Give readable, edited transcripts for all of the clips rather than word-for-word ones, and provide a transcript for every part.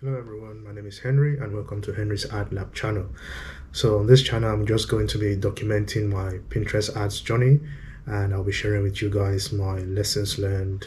Hello everyone, my name is Henry and welcome to Henry's Ad Lab channel. So on this channel I'm just going to be documenting my Pinterest ads journey, and I'll be sharing with you guys my lessons learned,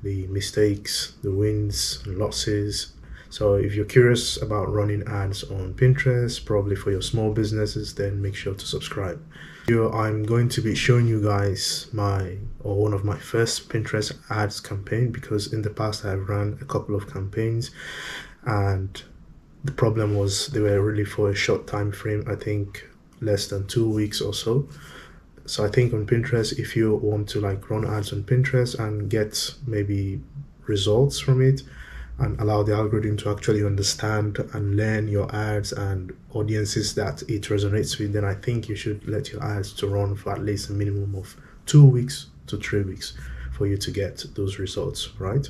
the mistakes, the wins, losses. So if you're curious about running ads on Pinterest, probably for your small businesses, then make sure to subscribe. Here I'm going to be showing you guys one of my first Pinterest ads campaign, because in the past I've run a couple of campaigns and the problem was they were really for a short time frame, I think less than 2 weeks or so. So I think on Pinterest, if you want to like run ads on Pinterest and get maybe results from it and allow the algorithm to actually understand and learn your ads and audiences that it resonates with, then I think you should let your ads to run for at least a minimum of 2 weeks to 3 weeks for you to get those results, right?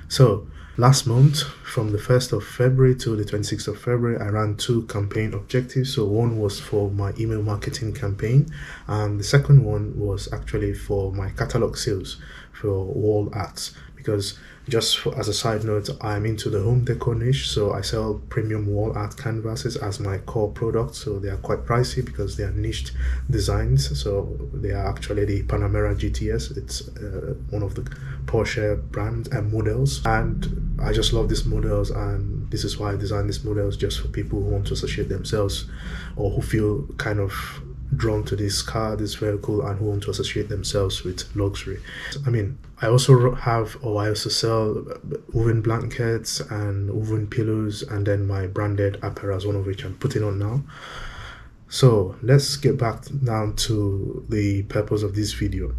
So last month, from the 1st of February to the 26th of February, I ran two campaign objectives. So one was for my email marketing campaign, and the second one was actually for my catalog sales for wall arts. Because as a side note, I'm into the home decor niche, so I sell premium wall art canvases as my core product. So they are quite pricey because they are niched designs. So they are actually the Panamera GTS. It's one of the Porsche brand and models, and I just love these models, and this is why I designed these models, just for people who want to associate themselves or who feel kind of drawn to this car, this vehicle, and who want to associate themselves with luxury. I mean, I also sell woven blankets and woven pillows, and then my branded apparel, one of which I'm putting on now. So let's get back now to the purpose of this video.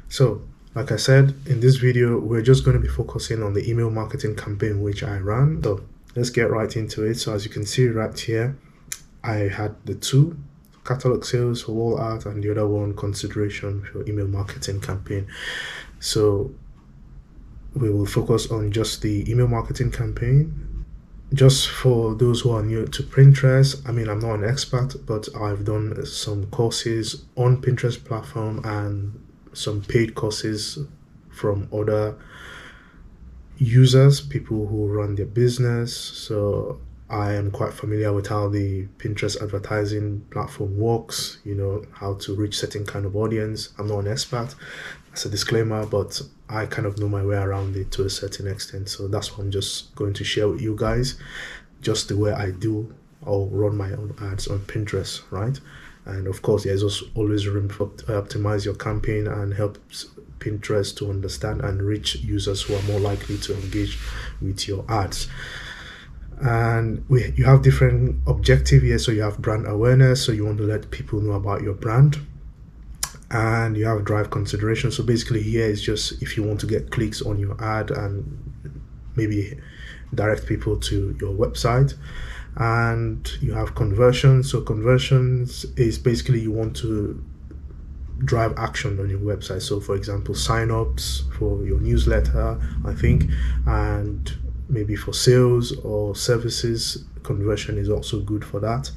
So like I said, in this video, we're just going to be focusing on the email marketing campaign which I ran. So let's get right into it. So as you can see right here, I had the two catalog sales for wall art and the other one consideration for email marketing campaign. So we will focus on just the email marketing campaign. Just for those who are new to Pinterest, I mean, I'm not an expert, but I've done some courses on Pinterest platform and some paid courses from other users, people who run their business. So I am quite familiar with how the Pinterest advertising platform works, how to reach certain kind of audience. I'm not an expert, as a disclaimer, but I kind of know my way around it to a certain extent. So that's what I'm just going to share with you guys, just the way I do or run my own ads on Pinterest, right? And of course, there's also always room for optimize your campaign and help Pinterest to understand and reach users who are more likely to engage with your ads. And you have different objective here. So you have brand awareness, so you want to let people know about your brand, and you have drive consideration. So basically here is just if you want to get clicks on your ad and maybe direct people to your website. And you have conversions. So conversions is basically you want to drive action on your website. So for example, sign-ups for your newsletter, I think, and maybe for sales or services, conversion is also good for that.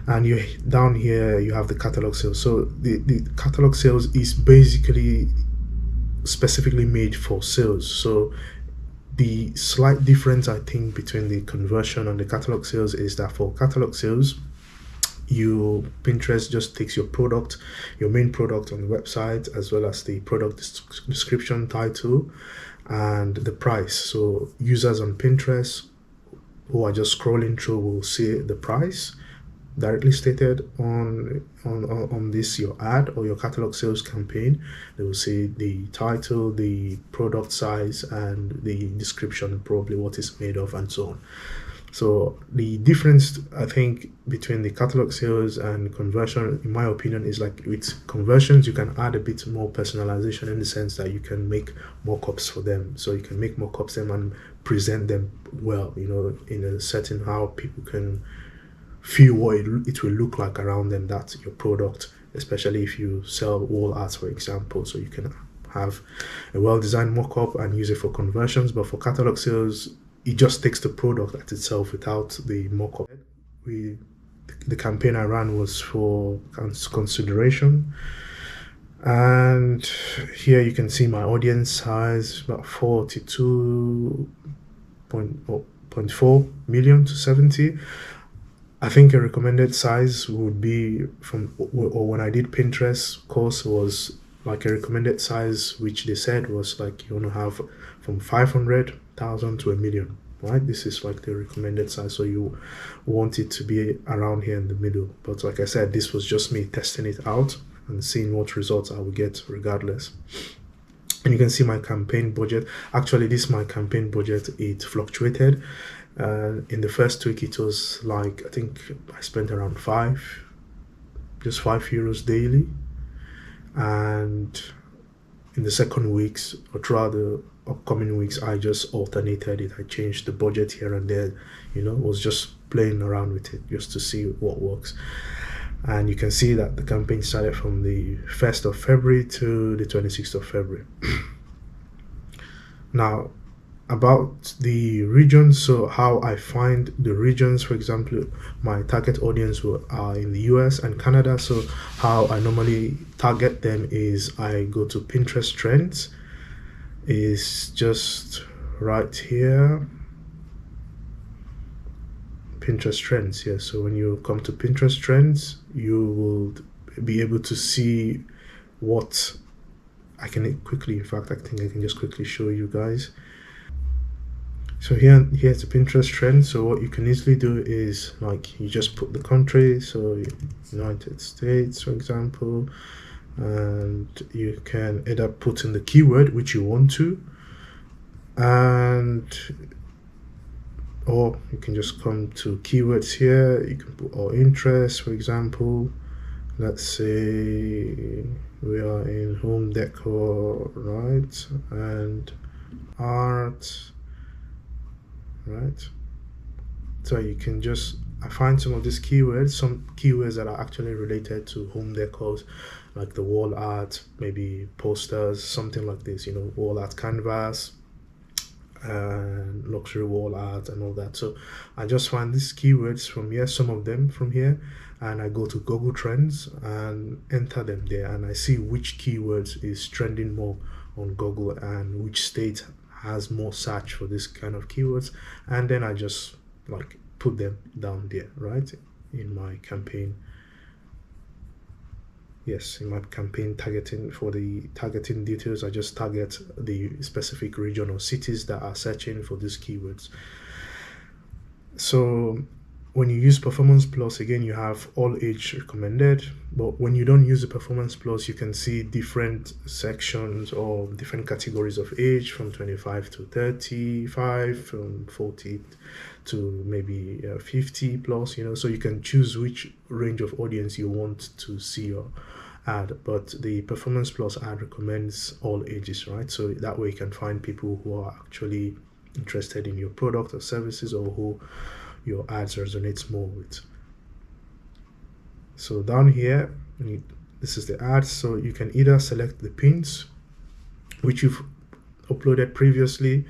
And you down here you have the catalog sales. So the catalog sales is basically specifically made for sales. So the slight difference, I think, between the conversion and the catalog sales is that for catalog sales, Pinterest just takes your product, your main product on the website, as well as the product description, title, and the price. So users on Pinterest who are just scrolling through will see the price directly stated on this your ad or your catalog sales campaign. They will see the title, the product size, and the description, probably what it's made of, and so on. So the difference, I think, between the catalog sales and conversion, in my opinion, is like with conversions, you can add a bit more personalization, in the sense that you can make mock-ups for them. So you can make mock-ups them and present them well, in a certain how people can feel what it will look like around them. That's your product, especially if you sell wall art, for example. So you can have a well-designed mock-up and use it for conversions. But for catalog sales, it just takes the product at itself without the mock-up. The campaign I ran was for consideration, and here you can see my audience size, about 42 0.4 million to 70. I think a recommended size would be or when I did Pinterest course, was like a recommended size, which they said was like you want to have from 500,000 to a million, right? This is like the recommended size. So you want it to be around here in the middle. But like I said, this was just me testing it out and seeing what results I would get regardless. And you can see my campaign budget. Actually, this is my campaign budget. It fluctuated. In the first week, it was like, I think I spent around just €5 daily. And in the second weeks, or throughout the upcoming weeks, I just alternated it. I changed the budget here and there, was just playing around with it just to see what works. And you can see that the campaign started from the 1st of February to the 26th of February. Now, about the regions, so how I find the regions, for example, my target audience are in the US and Canada. So how I normally target them is I go to Pinterest Trends. Is just right here. Pinterest Trends, yeah. So when you come to Pinterest Trends, you will be able to see what I can quickly, in fact, I think I can just quickly show you guys. So here's the Pinterest trend. So what you can easily do is like you just put the country, so United States, for example, and you can either put in the keyword which you want to, or you can just come to keywords here. You can put our interest, for example. Let's say we are in home decor, right, and art, right? So you can just, I find some of these keywords, some keywords that are actually related to home decor, like the wall art, maybe posters, something like this, wall art canvas and luxury wall art and all that. So I just find these keywords from here, some of them from here, and I go to Google Trends and enter them there, and I see which keywords is trending more on Google and which state has more search for this kind of keywords, and then I just like put them down there, right, in my campaign. Yes, in my campaign targeting, for the targeting details, I just target the specific region or cities that are searching for these keywords. So when you use Performance Plus, again, you have all age recommended, but when you don't use the Performance Plus, you can see different sections or different categories of age, from 25 to 35, from 40 to maybe 50 plus, so you can choose which range of audience you want to see your ad. But the Performance Plus ad recommends all ages, right? So that way you can find people who are actually interested in your product or services, or who your ads resonates more with. So down here, this is the ads. So you can either select the pins which you've uploaded previously,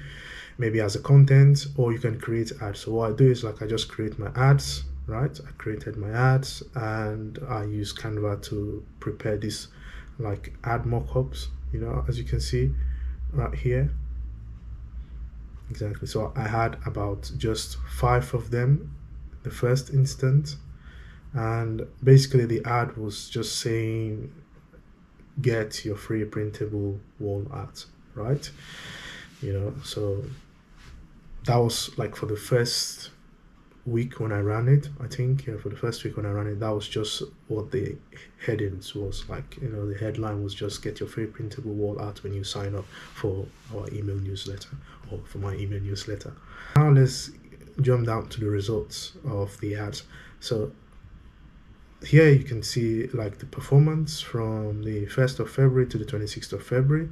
maybe as a content, or you can create ads. So what I do is like I just create my ads, right? I created my ads and I use Canva to prepare this like ad mockups, as you can see right here. Exactly. So I had about just 5 of them the first instant, and basically the ad was just saying get your free printable wall art, right? So that was like for the first week when I ran it. I think for the first week when I ran it, that was just what the headings was like. The headline was just get your free printable wall art when you sign up for our email newsletter, or for my email newsletter. Now let's jump down to the results of the ads. So here you can see like the performance from the 1st of February to the 26th of February,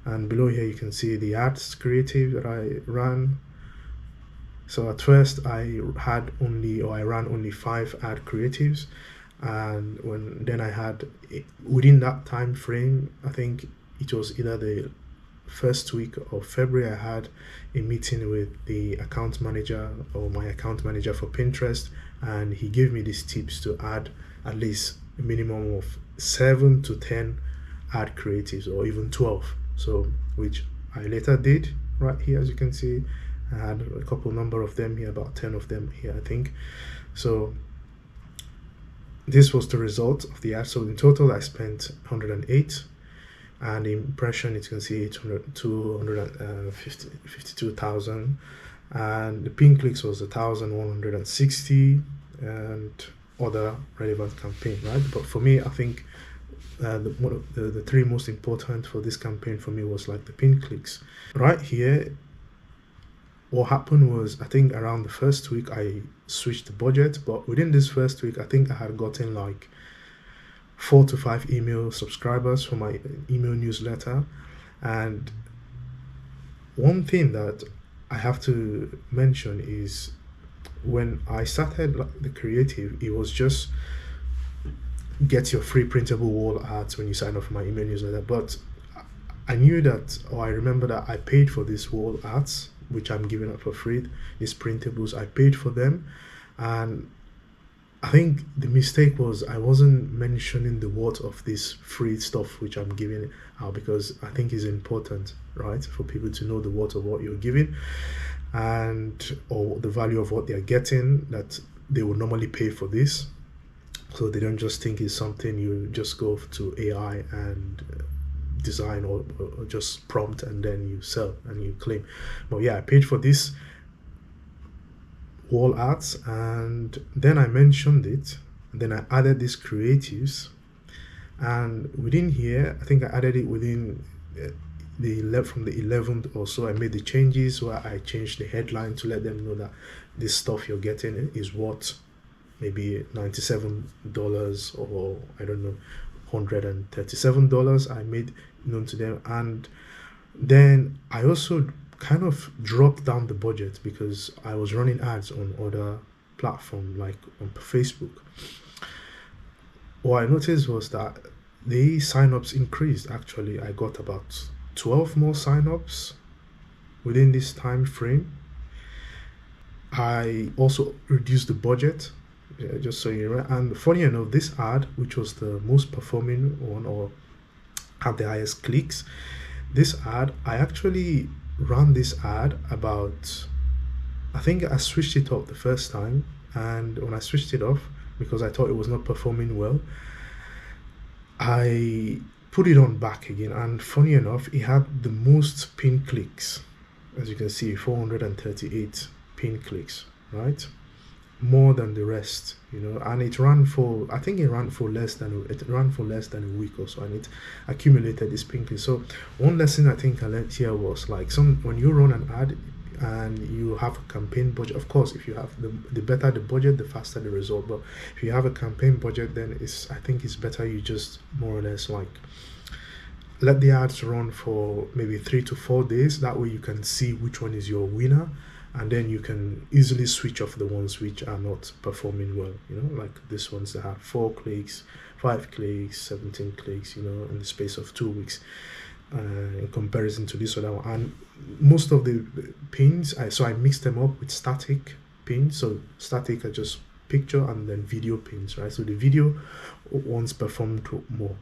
and below here you can see the ads creative that I ran. So at first I ran only 5 ad creatives, and then I had, within that time frame, I think it was either the first week of February, I had a meeting with the account manager, or my account manager for Pinterest, and he gave me these tips to add at least a minimum of 7 to 10 ad creatives, or even 12. So which I later did right here, as you can see. I had a couple number of them here, about 10 of them here, I think. So this was the result of the ad. So in total I spent 108, and the impression, you can see 252,000, and the pin clicks was 1,160, and other relevant campaign, right? But for me, I think one of the three most important for this campaign for me was like the pin clicks. Right here, what happened was, I think around the first week I switched the budget, but within this first week I think I had gotten like 4 to 5 email subscribers for my email newsletter. And one thing that I have to mention is, when I started the creative, it was just get your free printable wall ads when you sign up for my email newsletter. But I knew that, or I remember that I paid for these wall ads, which I'm giving up for free, these printables. I paid for them, and I think the mistake was I wasn't mentioning the worth of this free stuff which I'm giving out, because I think it's important, right, for people to know the worth of what you're giving, and or the value of what they're getting, that they would normally pay for this, so they don't just think it's something you just go to AI and design or just prompt and then you sell and you claim. But yeah, I paid for this wall ads, and then I mentioned it, and then I added these creatives, and within here I think I added it within from the 11th or so. I made the changes where I changed the headline to let them know that this stuff you're getting is worth maybe $97, or I don't know, $137. I made known to them, and then I also kind of dropped down the budget because I was running ads on other platforms like on Facebook. What I noticed was that the signups increased. Actually, I got about 12 more signups within this time frame. I also reduced the budget, just so you know. And funny enough, this ad, which was the most performing one or had the highest clicks, this ad, I actually ran this ad about, I think I switched it up the first time, and when I switched it off because I thought it was not performing well, I put it on back again, and funny enough, it had the most pin clicks. As you can see, 438 pin clicks, right? More than the rest, you know. And it ran for, I think it ran for less than a week or so, and it accumulated this pin clicks. So one lesson I think I learned here was like, when you run an ad and you have a campaign budget, of course, if you have the better the budget, the faster the result. But if you have a campaign budget, then I think it's better you just more or less like let the ads run for maybe 3 to 4 days. That way you can see which one is your winner, and then you can easily switch off the ones which are not performing well, you know, like this ones that have 4 clicks, 5 clicks, 17 clicks, you know, in the space of 2 weeks, in comparison to this other one. And most of the pins, so I mixed them up with static pins. So static are just picture and then video pins, right? So the video ones performed more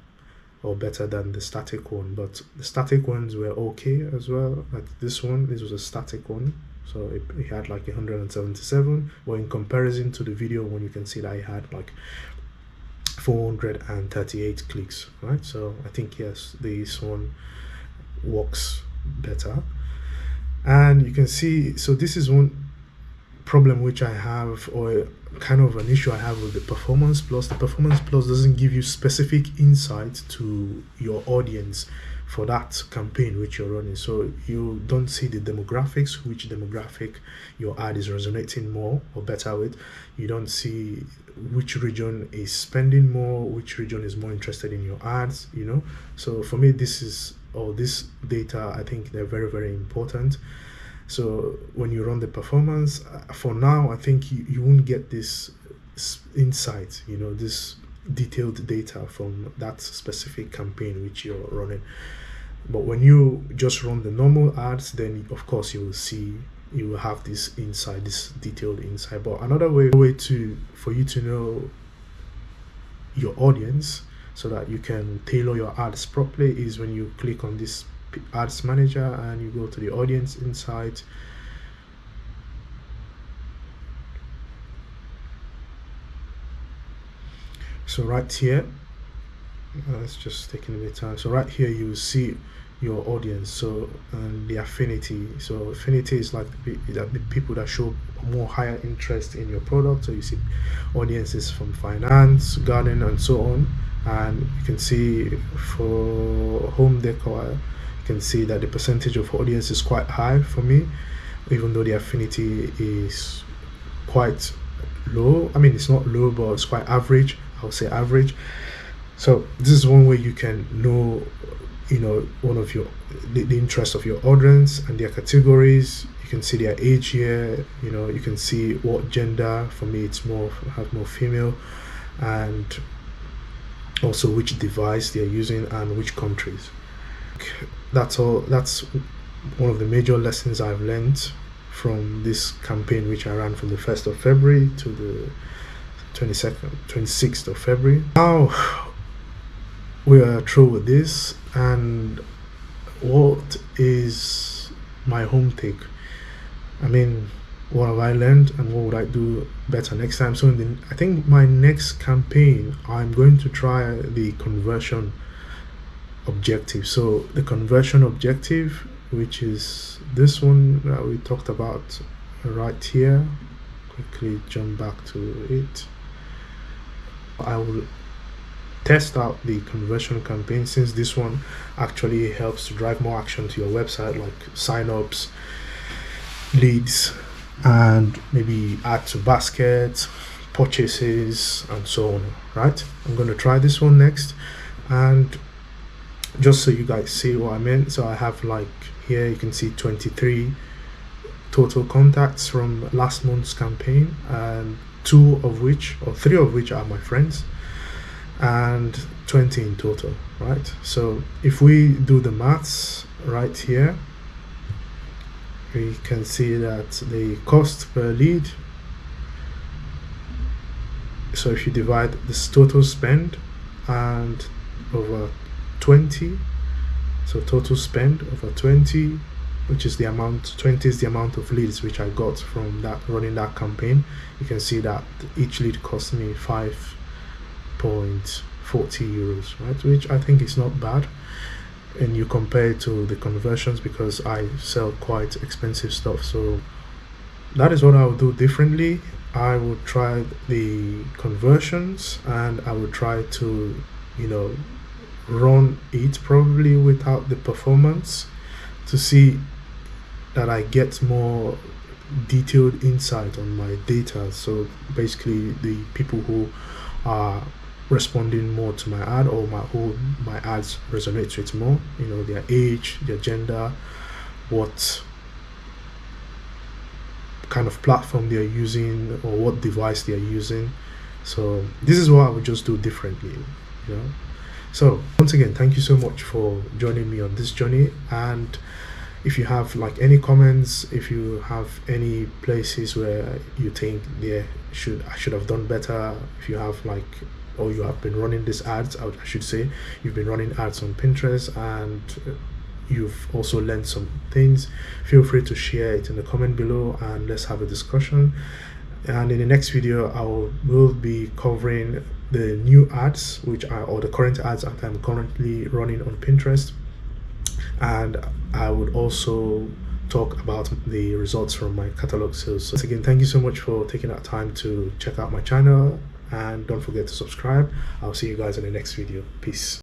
or better than the static one, but the static ones were okay as well. Like this was a static one, so it had like 177, but in comparison to the video one, you can see that I had like 438 clicks, right? So I think yes, this one works better. And you can see, so this is one problem which I have, or kind of an issue I have with the Performance Plus. The Performance Plus doesn't give you specific insight to your audience for that campaign which you're running. So you don't see the demographics, which demographic your ad is resonating more or better with. You don't see which region is spending more, which region is more interested in your ads, you know. So for me, this data, I think they're very, very important. So when you run the performance, for now, I think you won't get this insight, you know, this detailed data from that specific campaign which you're running. But when you just run the normal ads, then of course you will have this insight, this detailed insight. But another way for you to know your audience so that you can tailor your ads properly is when you click on this ads manager and you go to the audience insight. So right here, let's just take a bit of time. So right here you will see your audience, so the affinity. So affinity is like the people that show more higher interest in your product. So you see audiences from finance, garden, and so on. And you can see for home decor, you can see that the percentage of audience is quite high for me, even though the affinity is quite low. I mean, it's not low, but it's quite average. I would say average. So this is one way you can know, one of the interest of your audience and their categories. You can see their age here. You can see what gender. For me, it's more female, and also which device they're using and which countries. That's all. That's one of the major lessons I've learned from this campaign, which I ran from the 1st of February to the 26th of February. Now we are through with this, and what is my home take? I mean, what have I learned and what would I do better next time? So I think my next campaign, I'm going to try the conversion objective. So the conversion objective, which is this one that we talked about right here. Quickly jump back to it. I will test out the conversion campaign, since this one actually helps to drive more action to your website, like sign-ups, leads, and maybe add to basket, purchases, and so on. Right, I'm going to try this one next, and just so you guys see what I meant, so I have, like, here you can see 23 total contacts from last month's campaign, and 3 of which are my friends, and 20 in total. Right, so if we do the maths right here, we can see that the cost per lead, so if you divide this total spend and over 20, so total spend over 20, which is the amount, 20 is the amount of leads which I got from that running that campaign. You can see that each lead cost me 5.40 euros, right, which I think is not bad. And you compare it to the conversions, because I sell quite expensive stuff. So that is what I would do differently. I would try the conversions, and I would try to run it probably without the performance, to see that I get more detailed insight on my data. So basically the people who are responding more to my ad, or who my ads resonate with more, their age, their gender, what kind of platform they're using, or what device they're using. So this is what I would just do differently. So once again, thank you so much for joining me on this journey. And if you have like any comments, if you have any places where you think I should have done better, if you have or you have been running these ads, I should say you've been running ads on Pinterest and you've also learned some things, feel free to share it in the comment below and let's have a discussion. And in the next video, will be covering the new ads or the current ads that I'm currently running on Pinterest, and I would also talk about the results from my catalog sales. So once again, thank you so much for taking that time to check out my channel, and don't forget to subscribe. I'll see you guys in the next video. Peace.